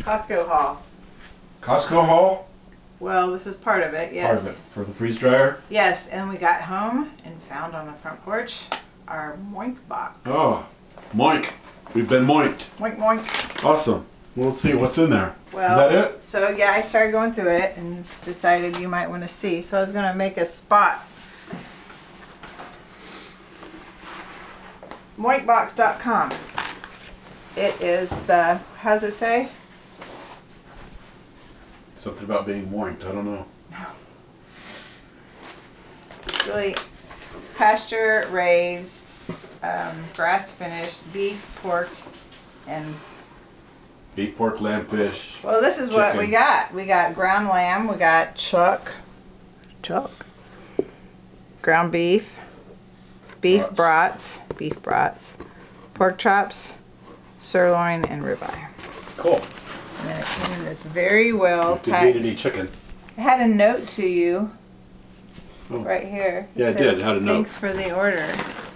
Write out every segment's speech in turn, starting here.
Costco haul. Costco haul? Well, this is part of it, yes. Part of it for the freeze dryer? Yes, and we got home and found on the front porch our Moink box. Oh, Moink. We've been moinked. Moink, moink. Awesome. Well, let's see what's in there. Well, is that it? So yeah, I started going through it and decided you might want to see. So I was going to make a spot. Moinkbox.com. It is the, how does it say? Something about being moinked. I don't know. It's really pasture raised, grass finished beef, pork, and Beef, pork, lamb, fish. well, this is chicken. what we got. We got ground lamb. We got chuck, ground beef, brats, pork chops, sirloin, and ribeye. Cool. And then it came in this very well If you packed. need any chicken. I had a note to you Oh. right here. Yeah, I said, did. It had a note. Thanks for the order.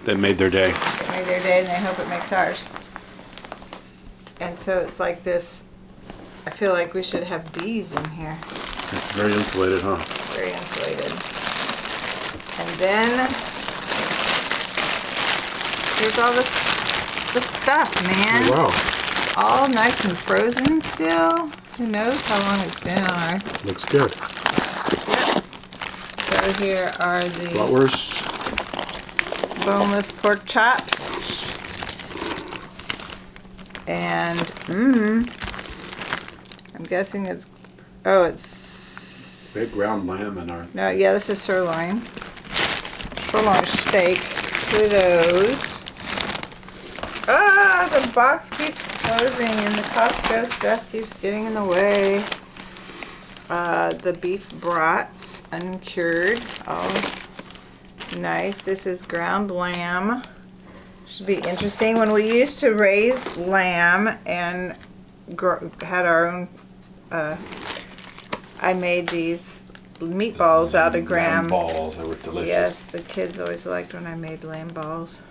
They made their day. They made their day and they hope it makes ours. And so it's like this. I feel like we should have bees in here. It's very insulated, huh? Very insulated. And then here's all the stuff, man. Oh, wow. All nice and frozen still. Who knows how long it's been on our... Looks good. Yep. So here are the Bratwurst. boneless pork chops. And, I'm guessing it's, oh, it's... Big ground lamb in our... No, yeah, this is sirloin. Sirloin steak. Two of those. Ah, the box keeps closing and the Costco stuff keeps getting in the way. The beef brats, uncured. Oh, nice. This is ground lamb. Should be interesting. When we used to raise lamb and had our own, I made these meatballs out of lamb balls. They were delicious. Yes, the kids always liked when I made lamb balls.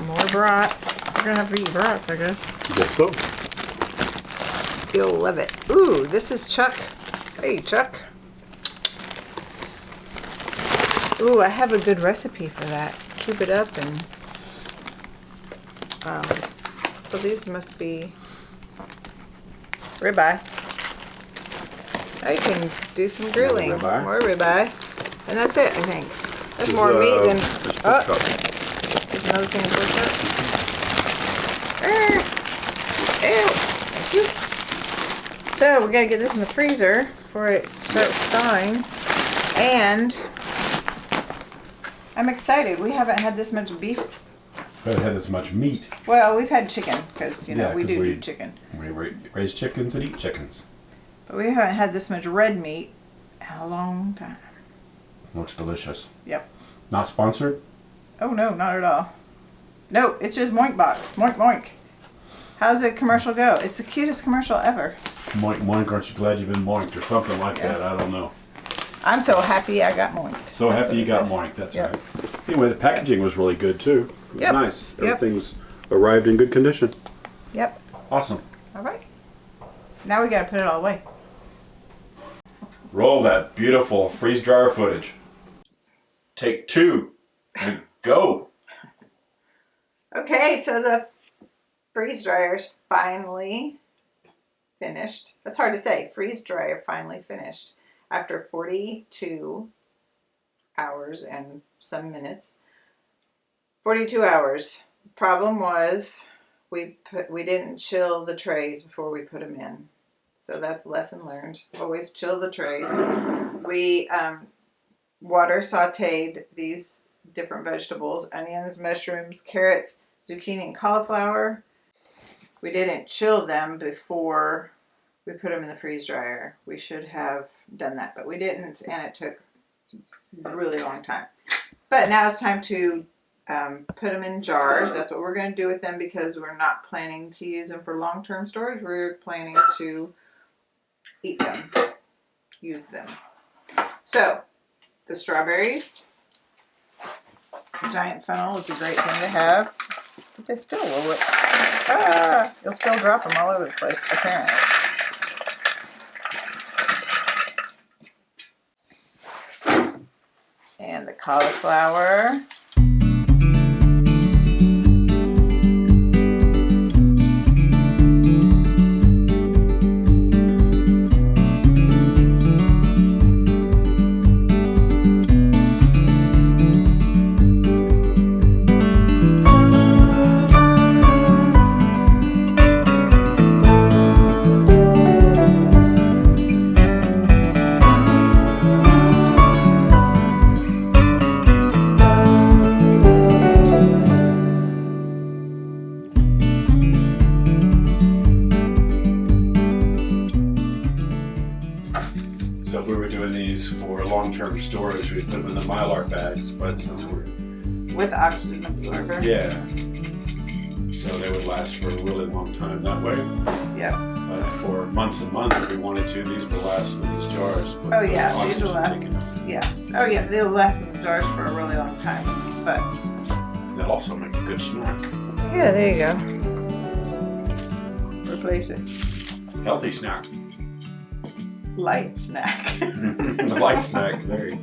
More brats. We're gonna have to eat brats, I guess. I guess so. You'll love it. Ooh, this is Chuck. Hey, Chuck. Ooh, I have a good recipe for that. Cube it up and... so these must be ribeye. Now you can do some grilling. More ribeye. And that's it, I think. There's more meat than... Oh, there's another thing of pork chops. Ew. Thank you. So we gotta get this in the freezer before it starts thawing. And I'm excited. We haven't had this much beef. We haven't had this much meat. Well, we've had chicken because you know Yeah, we 'cause do chicken. We raise chickens and eat chickens. But we haven't had this much red meat in a long time. Looks delicious. Yep. Not sponsored? Oh no, not at all. No, it's just Moink Box. Moink Moink. How's the commercial go? It's the cutest commercial ever. Moink, moink, aren't you glad you've been moinked or something like Yes. that? I don't know. I'm so happy I got moinked. So That's happy what you it got says. moinked, that's Yep. right. Anyway, the packaging was really good too. It was Yep. nice. Yep. Everything's arrived in good condition. Yep. Awesome. All right. Now we gotta put it all away. Roll that beautiful freeze dryer footage. Take 2 and go. Okay, so the freeze dryer's finally finished. That's hard to say. Freeze dryer finally finished after 42 hours and some minutes. 42 hours. Problem was we didn't chill the trays before we put them in. So that's a lesson learned. Always chill the trays. We water sauteed these different vegetables: onions, mushrooms, carrots, zucchini, and cauliflower. We didn't chill them before we put them in the freeze dryer. We should have done that, but we didn't, and it took a really long time. But now it's time to put them in jars. That's what we're going to do with them because we're not planning to use them for long-term storage. We're planning to eat them, use them. So, the strawberries A giant funnel is a great thing to have. But they still will. You'll still drop them all over the place, apparently. And the cauliflower. So if we were doing these for long-term storage, we'd put them in the Mylar bags, but since we're... With oxygen absorber. Yeah. So they would last for a really long time that way. Yep. But for months and months, if we wanted to, these will last in these jars. Oh yeah, these will Oxygen last. taken. Yeah. Oh yeah, they'll last in the jars for a really long time. But They'll also make a good snack. yeah, there you go. Replace it. Healthy snack. Light snack. The light snack, very.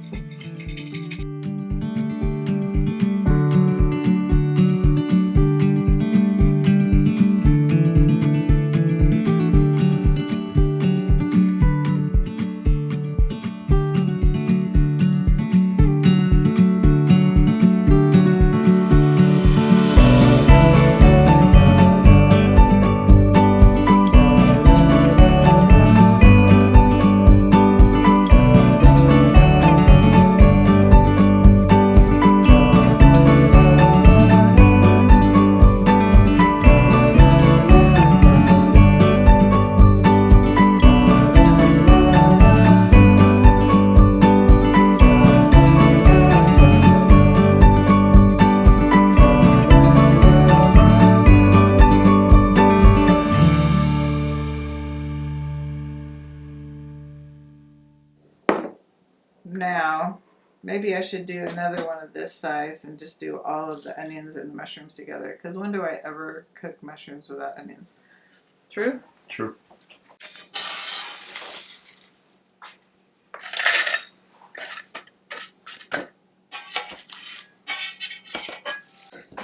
Now, maybe I should do another one of this size and just do all of the onions and the mushrooms together. Because when do I ever cook mushrooms without onions? True? True.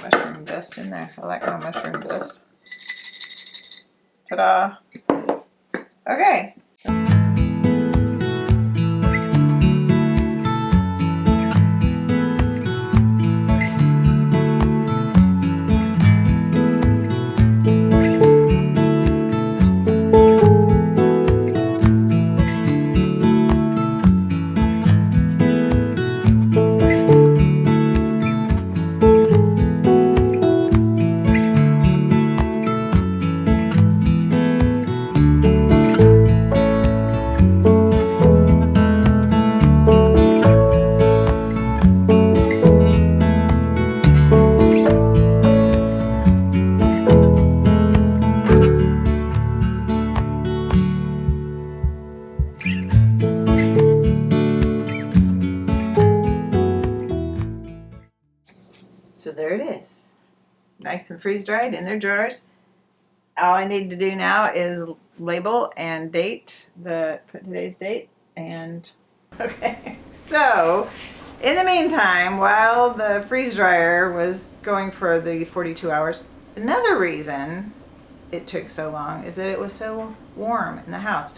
Mushroom dust in there. I like my mushroom dust. Ta-da! Okay. So there it is. Nice and freeze dried in their jars. All I need to do now is label and date put today's date and okay. So in the meantime, while the freeze dryer was going for the 42 hours, another reason it took so long is that it was so warm in the house.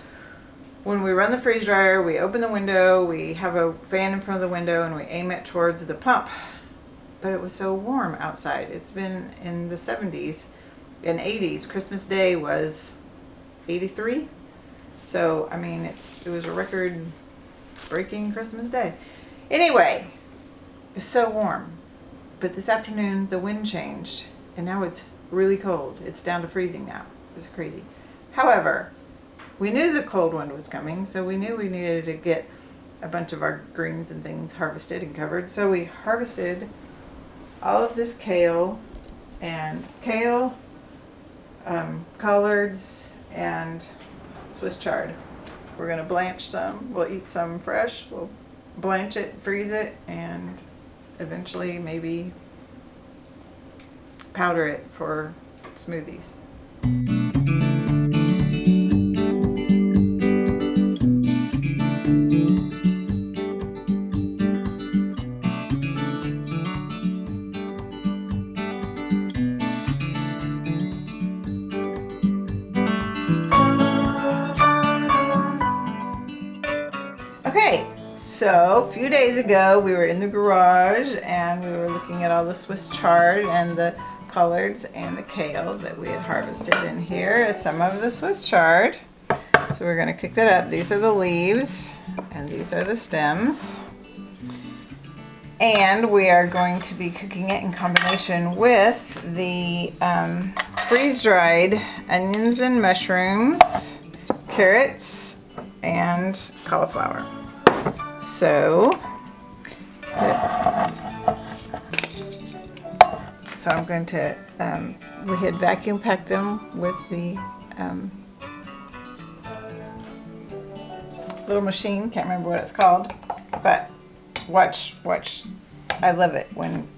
When we run the freeze dryer, we open the window, we have a fan in front of the window and we aim it towards the pump. But it was so warm outside. It's been in the 70s and 80s. Christmas Day was 83. So, I mean, it was a record-breaking Christmas Day. Anyway, it's so warm. But this afternoon, the wind changed. And now it's really cold. It's down to freezing now. It's crazy. However, we knew the cold wind was coming. So we knew we needed to get a bunch of our greens and things harvested and covered. So we harvested all of this kale, collards, and Swiss chard. We're going to blanch some. We'll eat some fresh. We'll blanch it, freeze it, and eventually maybe powder it for smoothies. Okay, so a few days ago we were in the garage and we were looking at all the Swiss chard and the collards and the kale that we had harvested. And here is some of the Swiss chard. So we're going to cook that up. These are the leaves and these are the stems. And we are going to be cooking it in combination with the freeze-dried onions and mushrooms, carrots, and cauliflower. So I'm going to, we had vacuum packed them with the little machine, can't remember what it's called, but watch, I love it when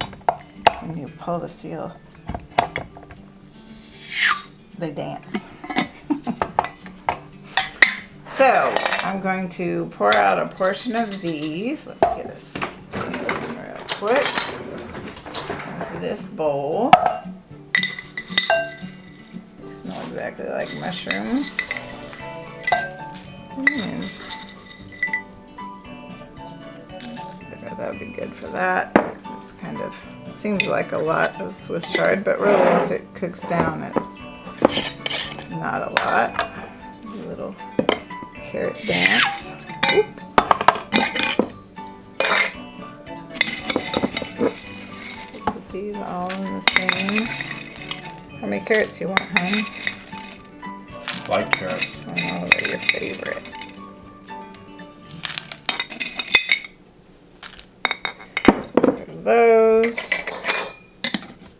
you pull the seal, they dance. So I'm going to pour out a portion of these. Let's get us real quick into this bowl. They smell exactly like mushrooms. That would be good for that. It's kind of seems like a lot of Swiss chard, but really once it cooks down, it's not a lot. A little carrot dance. Oop. Put these all in the same. How many carrots you want, hon? Like carrots. I know they're your favorite. Those.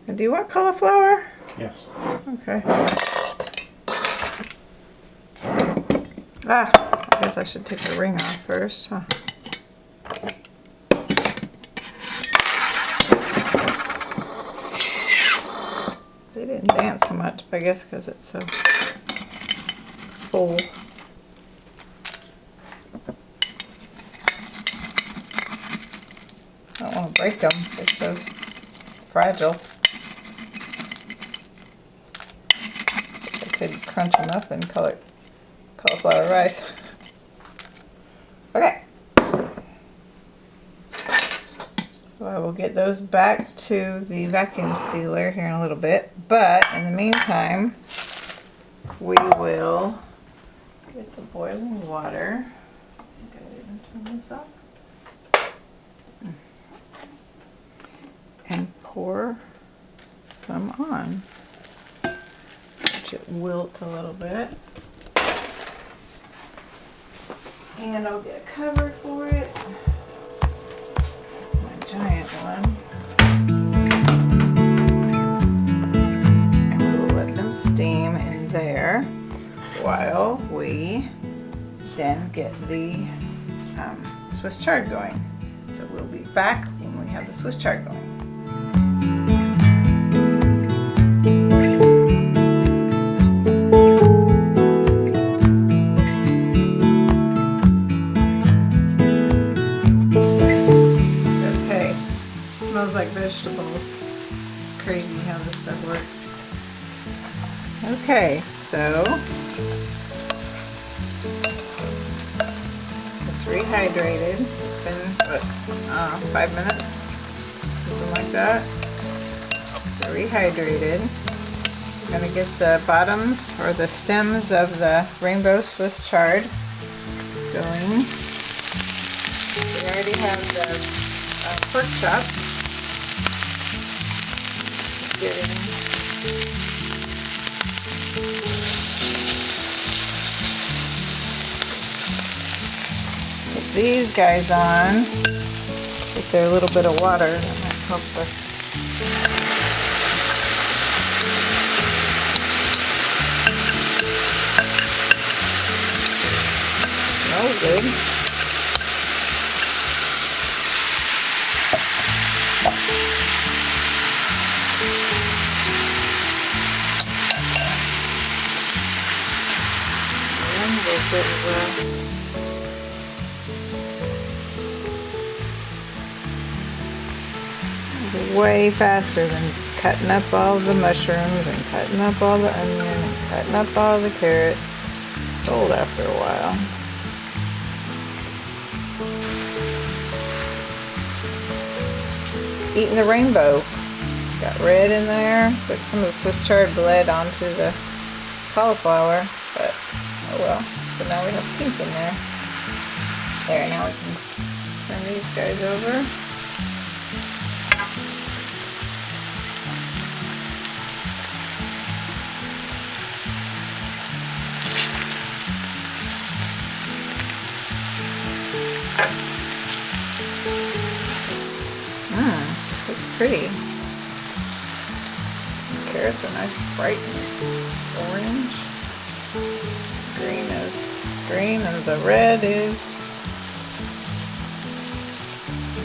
And do you want cauliflower? Yes. Okay. I guess I should take the ring off first, huh? They didn't dance so much, but I guess because it's so full. I don't want to break them. They're so fragile. I could crunch them up and call it cauliflower rice. Okay. So I will get those back to the vacuum sealer here in a little bit. But in the meantime, we will get the boiling water. I think I even turn this off. And pour some on. Watch it wilt a little bit. And I'll get a cover for it. It's my giant one. And we will let them steam in there while we then get the Swiss chard going. So we'll be back when we have the Swiss chard going. Like vegetables. It's crazy how this stuff works. Okay, so it's rehydrated. It's been what, 5 minutes, something like that. They're rehydrated. I'm gonna get the bottoms or the stems of the rainbow Swiss chard going. We already have the pork chops. Put these guys on with their little bit of water. That might help us. Smells good. it as well. Way faster than cutting up all the mushrooms and cutting up all the onion and cutting up all the carrots. It's old after a while. Eating the rainbow. Got red in there, but some of the Swiss chard bled onto the cauliflower, but oh well. So now we have pink in there. There, now we can turn these guys over. Looks pretty. Carrots are nice bright orange. Green is green and the red is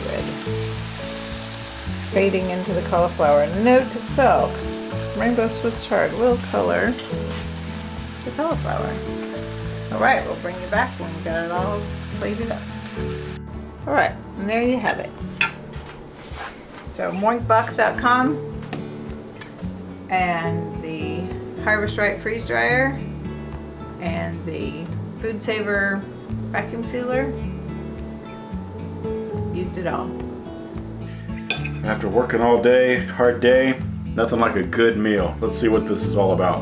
red. Fading into the cauliflower. Note to self, rainbow Swiss chard will color the cauliflower. Alright, we'll bring you back when we got it all plated up. Alright, and there you have it. So moinkbox.com and the Harvest Right freeze dryer and the Food Saver vacuum sealer. Used it all. After working all day, hard day, nothing like a good meal. Let's see what this is all about.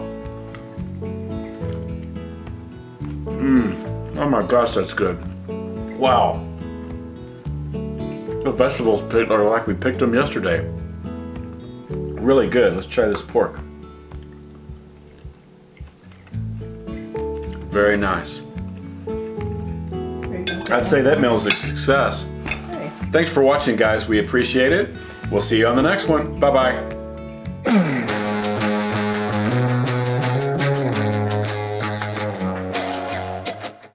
Oh my gosh, that's good. Wow. The vegetables are like we picked them yesterday. Really good. Let's try this pork. Very nice. I'd say that meal is a success. Hey. Thanks for watching, guys. We appreciate it. We'll see you on the next one. Bye-bye.